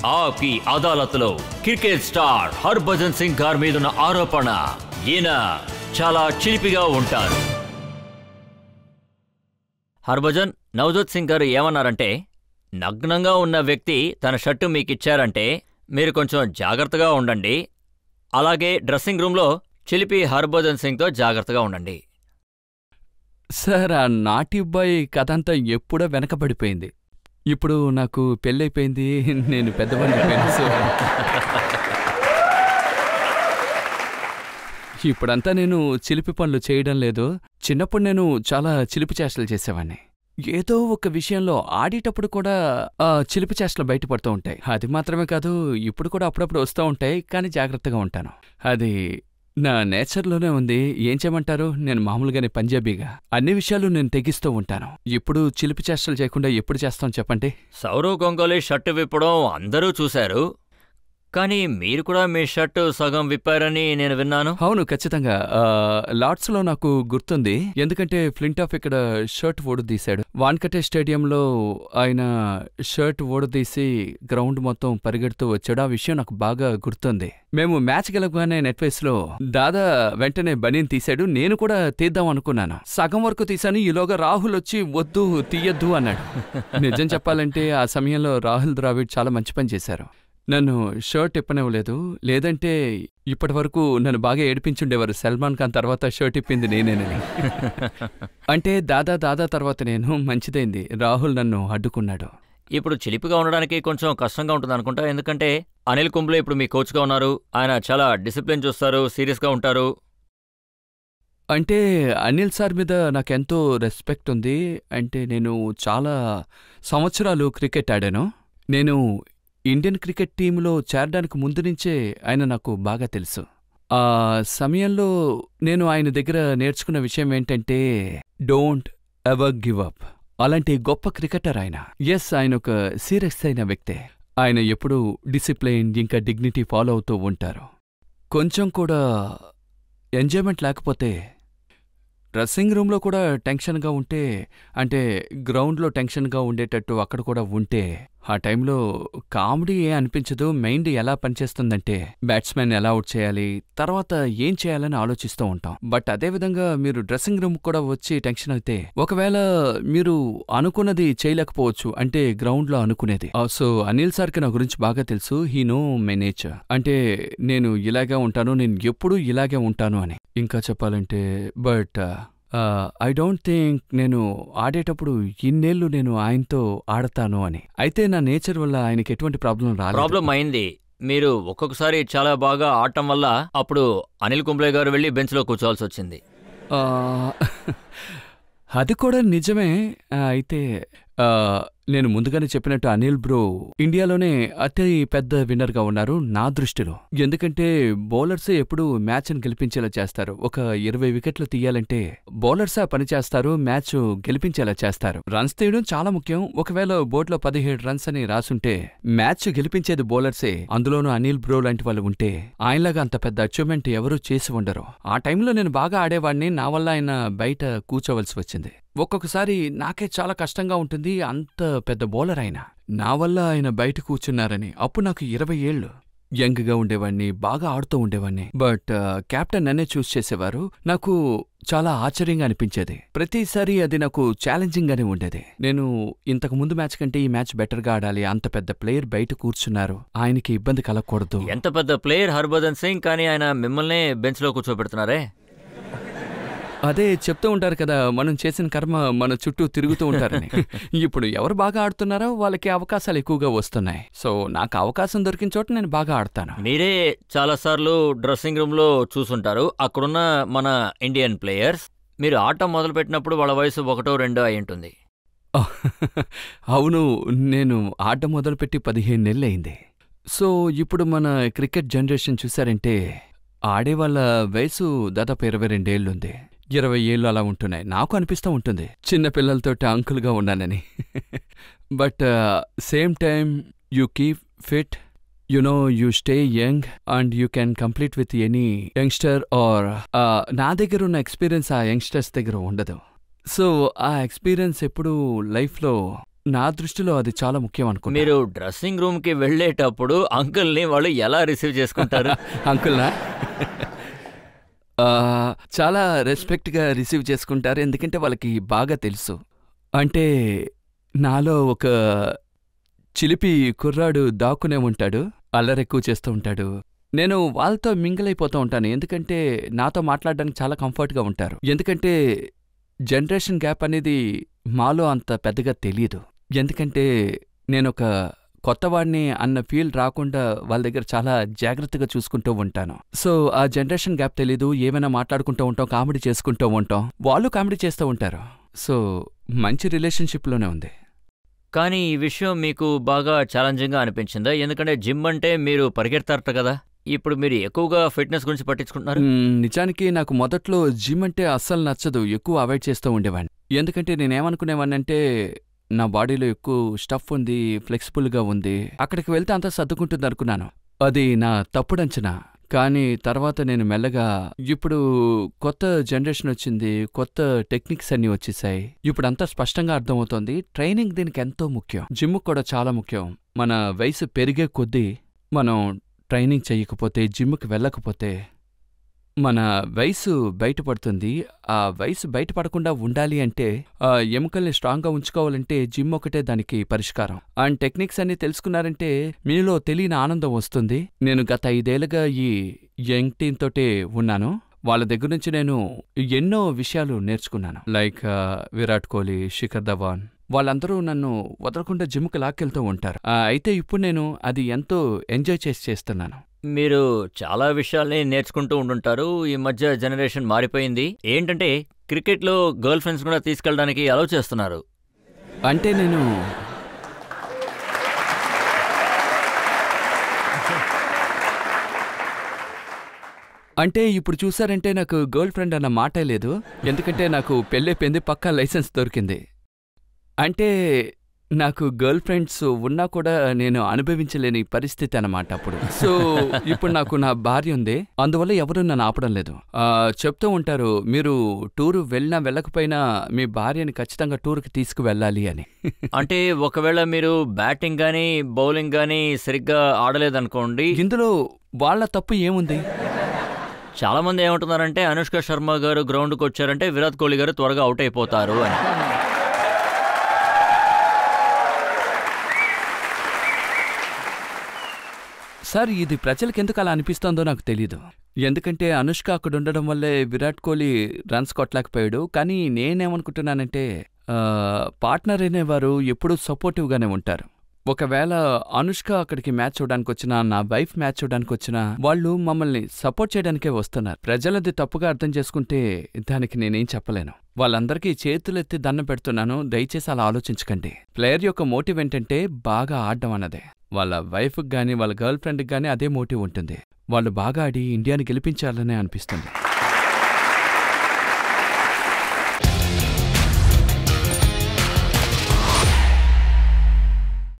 ఆపీ అదాలత్లో cricket star Harbhajan Singh గారి మీదున్న ఆరోపణ ఈయన చాలా చిలిపిగా ఉంటారు. హర్భజన్, నవజోత్ సింగ్ గారు ఏమన్నారంటే, నగ్నంగా ఉన్న వ్యక్తి తన షర్టు మీకిచ్చారంటే మీరు కొంచెం జాగ్రత్తగా ఉండండి, అలాగే డ్రెస్సింగ్ రూమ్లో చిలిపి హర్భజన్ సింగ్తో జాగ్రత్తగా ఉండండి. సార్, ఆ నాటి అబ్బాయి కథంతా ఎప్పుడో వెనకబడిపోయింది. ఇప్పుడు నాకు పెళ్ళైపోయింది, నేను పెద్దవాడిని అయిపోయాను. సో ఇప్పుడంతా నేను చిలిపి పనులు చేయడం లేదు. చిన్నప్పుడు నేను చాలా చిలిపి చేష్టలు చేసేవాడిని. ఏదో ఒక విషయంలో ఆడేటప్పుడు కూడా చిలిపి చేష్టలు బయటపడుతూ ఉంటాయి. అది మాత్రమే కాదు, ఇప్పుడు కూడా అప్పుడప్పుడు వస్తూ ఉంటాయి, కానీ జాగ్రత్తగా ఉంటాను. అది నా నేచర్లోనే ఉంది. ఏం చేయమంటారు, నేను మామూలుగానే పంజాబీగా అన్ని విషయాలు నేను తెగిస్తూ ఉంటాను. ఇప్పుడు చిలిపి చేష్టలు చేయకుండా ఎప్పుడు చేస్తాం చెప్పండి? సౌరవ్ గంగూలీ షర్టు విప్పడం అందరూ చూశారు, కానీ మీరు కూడా మీ షర్టు సగం విప్పారని నేను విన్నాను. అవును, ఖచ్చితంగా. లార్డ్స్లో నాకు గుర్తుంది, ఎందుకంటే ఫ్లింటాఫ్ ఇక్కడ షర్ట్ ఓడదీశాడు. వాన్కటే స్టేడియంలో ఆయన షర్ట్ ఓడదీసి గ్రౌండ్ మొత్తం పరిగెడుతూ వచ్చాడు. ఆ విషయం నాకు బాగా గుర్తుంది. మేము మ్యాచ్ గెలవగానే నెట్వేస్లో దాదా వెంటనే బనీన్ తీశాడు. నేను కూడా తీద్దాం అనుకున్నాను. సగం వరకు తీశాను. ఈలోగా రాహుల్ వచ్చి వద్దు తీయద్దు అన్నాడు. నిజం చెప్పాలంటే ఆ సమయంలో రాహుల్ ద్రావిడ్ చాలా మంచి పని చేశారు. నన్ను షర్ట్ ఇప్పనివ్వలేదు, లేదంటే ఇప్పటి వరకు నన్ను బాగా ఏడిపించుండేవారు. సల్మాన్ ఖాన్ తర్వాత షర్ట్ ఇప్పింది నేనేనని. అంటే దాదా తర్వాత నేను. మంచిదైంది, రాహుల్ నన్ను అడ్డుకున్నాడు. ఇప్పుడు చిలిపిగా ఉండడానికి కొంచెం కష్టంగా ఉంటుంది అనుకుంటా, ఎందుకంటే అనిల్ కుంబ్లే ఇప్పుడు మీ కోచ్గా ఉన్నారు. ఆయన చాలా డిసిప్లిన్ చూస్తారు, సీరియస్గా ఉంటారు. అంటే అనిల్ సార్ మీద నాకెంతో రెస్పెక్ట్ ఉంది. అంటే నేను చాలా సంవత్సరాలు క్రికెట్ ఆడాను. నేను ఇండియన్ క్రికెట్ టీంలో చేరడానికి ముందు నుంచే ఆయన నాకు బాగా తెలుసు. ఆ సమయంలో నేను ఆయన దగ్గర నేర్చుకున్న విషయం ఏంటంటే, డోంట్ ఎవర్ గివ్ అప్. అలాంటి గొప్ప క్రికెటర్ ఆయన. ఎస్, ఆయన ఒక సీరియస్ అయిన వ్యక్తే. ఆయన ఎప్పుడూ డిసిప్లైన్ ఇంకా డిగ్నిటీ ఫాలో అవుతూ ఉంటారు. కొంచెం కూడా ఎంజాయ్మెంట్ లేకపోతే, డ్రెస్సింగ్ రూమ్లో కూడా టెన్షన్గా ఉంటే, అంటే గ్రౌండ్లో టెన్షన్గా ఉండేటట్టు అక్కడ కూడా ఉంటే, ఆ టైంలో కామెడీ ఏం అనిపించదు. మైండ్ ఎలా పనిచేస్తుందంటే, బ్యాట్స్మెన్ ఎలా అవుట్ చేయాలి, తర్వాత ఏం చేయాలని ఆలోచిస్తూ ఉంటాం. బట్ అదేవిధంగా మీరు డ్రెస్సింగ్ రూమ్ కూడా వచ్చి టెన్షన్ అయితే, ఒకవేళ మీరు అనుకున్నది చేయలేకపోవచ్చు, అంటే గ్రౌండ్లో అనుకునేది. సో అనిల్ సార్కి నా గురించి బాగా తెలుసు. He no my nature. అంటే నేను ఇలాగే ఉంటాను, నేను ఎప్పుడూ ఇలాగే ఉంటాను అని. ఇంకా చెప్పాలంటే, బట్ ఐ డోంట్ థింక్ నేను ఆడేటప్పుడు ఇన్నేళ్లు నేను ఆయనతో ఆడతాను అని. అయితే నా నేచర్ వల్ల ఆయనకి ఎటువంటి ప్రాబ్లం అయింది. మీరు ఒక్కొక్కసారి చాలా బాగా ఆడటం వల్ల అప్పుడు అనిల్ కుంబ్లే గారు వెళ్ళి బెంచ్లో కూర్చోవాల్సి వచ్చింది. అది కూడా నిజమే. అయితే నేను ముందుగానే చెప్పినట్టు అనిల్ బ్రో ఇండియాలోనే అతి పెద్ద విన్నర్గా ఉన్నారు నా దృష్టిలో. ఎందుకంటే బౌలర్సే ఎప్పుడు మ్యాచ్ని గెలిపించేలా చేస్తారు. ఒక 20 వికెట్లు తీయాలంటే బౌలర్సే పని చేస్తారు, మ్యాచ్ గెలిపించేలా చేస్తారు. రన్స్ తీయడం చాలా ముఖ్యం. ఒకవేళ బోర్డులో 17 రన్స్ అని రాసుంటే మ్యాచ్ గెలిపించేది బౌలర్సే. అందులోనూ అనిల్ బ్రో లాంటి వాళ్ళు ఉంటే ఆయనలాగా అంత పెద్ద అచీవ్మెంట్ ఎవరూ చేసి ఉండరు. ఆ టైంలో నేను బాగా ఆడేవాడిని, నా వల్ల ఆయన బయట కూర్చోవలసి వచ్చింది. ఒక్కొక్కసారి నాకే చాలా కష్టంగా ఉంటుంది, అంత పెద్ద బౌలర్ ఆయన. నా వల్ల ఆయన బయట కూర్చున్నారని. అప్పుడు నాకు 20 ఏళ్ళు. యంగ్గా ఉండేవాడిని, బాగా ఆడుతూ ఉండేవాడిని. బట్ కెప్టెన్ నన్నే చూస్ చేసేవారు. నాకు చాలా ఆశ్చర్యంగా అనిపించేది. ప్రతిసారి అది నాకు ఛాలెంజింగ్ గానే ఉండేది. నేను ఇంతకు ముందు మ్యాచ్ కంటే ఈ మ్యాచ్ బెటర్గా ఆడాలి. అంత పెద్ద ప్లేయర్ బయట కూర్చున్నారు, ఆయనకి ఇబ్బంది కలగకూడదు. ఎంత పెద్ద ప్లేయర్ హర్భజన్ సింగ్, కానీ ఆయన మిమ్మల్నే బెంచ్లో కూర్చోబెడుతున్నారే. అదే చెప్తూ ఉంటారు కదా, మనం చేసిన కర్మ మన చుట్టూ తిరుగుతూ ఉంటారని. ఇప్పుడు ఎవరు బాగా ఆడుతున్నారో వాళ్ళకి అవకాశాలు ఎక్కువగా వస్తున్నాయి. సో నాకు అవకాశం దొరికిన చోట నేను బాగా ఆడతాను. మీరే చాలాసార్లు డ్రెస్సింగ్ రూమ్లో చూసుంటారు, అక్కడున్న మన ఇండియన్ ప్లేయర్స్. మీరు ఆట మొదలుపెట్టినప్పుడు వాళ్ళ వయసు 1-2 అయి ఉంటుంది. అవును, నేను ఆట మొదలుపెట్టి 15 నెలలు అయింది. సో ఇప్పుడు మన క్రికెట్ జనరేషన్ చూసారంటే ఆడేవాళ్ళ వయసు దాదాపు 22 ఏళ్ళుంది, 20 ఏళ్ళు అలా ఉంటున్నాయి. నాకు అనిపిస్తూ ఉంటుంది చిన్న పిల్లలతో అంకుల్గా ఉన్నానని. But same time you keep fit, you stay young and you can complete with any youngster. Or నా దగ్గర ఉన్న ఎక్స్పీరియన్స్ ఆ యంగ్స్టర్స్ దగ్గర ఉండదు. సో ఆ ఎక్స్పీరియన్స్ ఎప్పుడూ లైఫ్లో నా దృష్టిలో అది చాలా ముఖ్యం అనుకుంటా. మీరు డ్రెస్సింగ్ రూమ్కి వెళ్ళేటప్పుడు అంకుల్ని వాళ్ళు ఎలా రిసీవ్ చేసుకుంటారు? అంకుల్నా చాలా రెస్పెక్ట్గా రిసీవ్ చేసుకుంటారు, ఎందుకంటే వాళ్ళకి బాగా తెలుసు. అంటే నాలో ఒక చిలిపి కుర్రాడు దాక్కునే ఉంటాడు, అల్లరెక్కువ చేస్తూ ఉంటాడు. నేను వాళ్ళతో మింగిల్ అయిపోతూ ఉంటాను, ఎందుకంటే నాతో మాట్లాడడానికి చాలా కంఫర్ట్గా ఉంటారు. ఎందుకంటే జనరేషన్ గ్యాప్ అనేది మాలో అంత పెద్దగా తెలీదు. ఎందుకంటే నేనొక కొత్తవాడిని అన్న ఫీల్ రాకుండా వాళ్ళ దగ్గర చాలా జాగ్రత్తగా చూసుకుంటూ ఉంటాను. సో ఆ జనరేషన్ గ్యాప్ తెలీదు, ఏమైనా మాట్లాడుకుంటూ ఉంటాం, కామెడీ చేసుకుంటూ ఉంటాం, వాళ్ళు కామెడీ చేస్తూ ఉంటారు. సో మంచి రిలేషన్షిప్లోనే ఉంది. కానీ ఈ విషయం మీకు బాగా ఛాలెంజింగ్గా అనిపించిందా? ఎందుకంటే జిమ్ అంటే మీరు పరిగెడతారట కదా, ఇప్పుడు మీరు ఎక్కువగా ఫిట్నెస్ గురించి పట్టించుకుంటున్నారు. నిజానికి నాకు మొదట్లో జిమ్ అంటే అస్సలు నచ్చదు, ఎక్కువ అవాయిడ్ చేస్తూ ఉండేవాడిని. ఎందుకంటే నేనేమనుకునేవాడినంటే నా బాడీలో ఎక్కువ స్టఫ్ ఉంది, ఫ్లెక్సిబుల్గా ఉంది, అక్కడికి వెళ్తే అంతా సర్దుకుంటుంది అనుకున్నాను. అది నా తప్పుడంచనా. కానీ తర్వాత నేను మెల్లగా ఇప్పుడు కొత్త జనరేషన్ వచ్చింది, కొత్త టెక్నిక్స్ అన్నీ వచ్చేసాయి, ఇప్పుడంతా స్పష్టంగా అర్థమవుతోంది ట్రైనింగ్ దీనికి ఎంతో ముఖ్యం, జిమ్ కూడా చాలా ముఖ్యం. మన వయసు పెరిగే కొద్దీ మనం ట్రైనింగ్ చెయ్యకపోతే, జిమ్కి వెళ్ళకపోతే మన వయసు బయటపడుతుంది. ఆ వయసు బయటపడకుండా ఉండాలి అంటే, ఎముకల్ని స్ట్రాంగ్గా ఉంచుకోవాలంటే జిమ్ ఒకటే దానికి పరిష్కారం. అండ్ టెక్నిక్స్ అన్ని తెలుసుకున్నారంటే మీలో తెలియని ఆనందం వస్తుంది. నేను గత 5 ఏళ్లుగా ఈ యంగ్ టీమ్ తోటే ఉన్నాను. వాళ్ళ దగ్గర నుంచి నేను ఎన్నో విషయాలు నేర్చుకున్నాను. లైక్ విరాట్ కోహ్లీ, శిఖర్ ధవన్, వాళ్ళందరూ నన్ను వదలకుండా జిమ్కి లాక్కెళ్తూ ఉంటారు. అయితే ఇప్పుడు నేను అది ఎంతో ఎంజాయ్ చేసి చేస్తున్నాను. మీరు చాలా విషయాల్ని నేర్చుకుంటూ ఉండుంటారు. ఈ మధ్య జనరేషన్ మారిపోయింది. ఏంటంటే క్రికెట్లో గర్ల్ ఫ్రెండ్స్ కూడా తీసుకెళ్ళడానికి అలౌ చేస్తున్నారు. అంటే నేను అంటే ఇప్పుడు చూసారంటే నాకు గర్ల్ ఫ్రెండ్ అన్న మాటే లేదు, ఎందుకంటే నాకు పెళ్ళైపోయింది, పక్కా లైసెన్స్ దొరికింది. అంటే నాకు గర్ల్ ఫ్రెండ్స్ ఉన్నా కూడా నేను అనుభవించలేని పరిస్థితి అన్నమాట అప్పుడు. సో ఇప్పుడు నాకు నా భార్య ఉంది, అందువల్ల ఎవరూ నన్ను ఆపడం లేదు. చెప్తూ ఉంటారు, మీరు టూరు వెళ్ళినా వెళ్ళకపోయినా మీ భార్యని ఖచ్చితంగా టూర్కి తీసుకువెళ్ళాలి అని. అంటే ఒకవేళ మీరు బ్యాటింగ్ గానీ బౌలింగ్ గానీ సరిగ్గా ఆడలేదనుకోండి, ఇందులో వాళ్ళ తప్పు ఏముంది? చాలా మంది ఏమంటున్నారంటే అనుష్క శర్మ గారు గ్రౌండ్కి వచ్చారంటే విరాట్ కోహ్లీ గారు త్వరగా అవుట్ అయిపోతారు అని. సార్ ఇది ప్రజలకెందుకు అలా అనిపిస్తోందో నాకు తెలీదు. ఎందుకంటే అనుష్క అక్కడ ఉండడం వల్లే విరాట్ కోహ్లీ రన్స్ కొట్టలేకపోయాడు. కానీ నేనేమనుకుంటున్నానంటే పార్ట్నర్ అనేవారు ఎప్పుడూ సపోర్టివ్గానే ఉంటారు. ఒకవేళ అనుష్క అక్కడికి మ్యాచ్ చూడడానికి వచ్చినా, నా వైఫ్ మ్యాచ్ చూడడానికి వచ్చినా, వాళ్ళు మమ్మల్ని సపోర్ట్ చేయడానికే వస్తున్నారు. ప్రజలది తప్పుగా అర్థం చేసుకుంటే దానికి నేనేం చెప్పలేను. వాళ్ళందరికీ చేతులెత్తి దండం పెడుతున్నాను, దయచేసి అలా ఆలోచించకండి. ప్లేయర్ యొక్క మోటివ్ ఏంటంటే బాగా ఆడడం అన్నదే. వాళ్ళ వైఫ్కి గానీ వాళ్ళ గర్ల్ ఫ్రెండ్కి గానీ అదే మోటివ్ ఉంటుంది. వాళ్ళు బాగా ఆడి ఇండియాని గెలిపించాలనే అనిపిస్తుంది.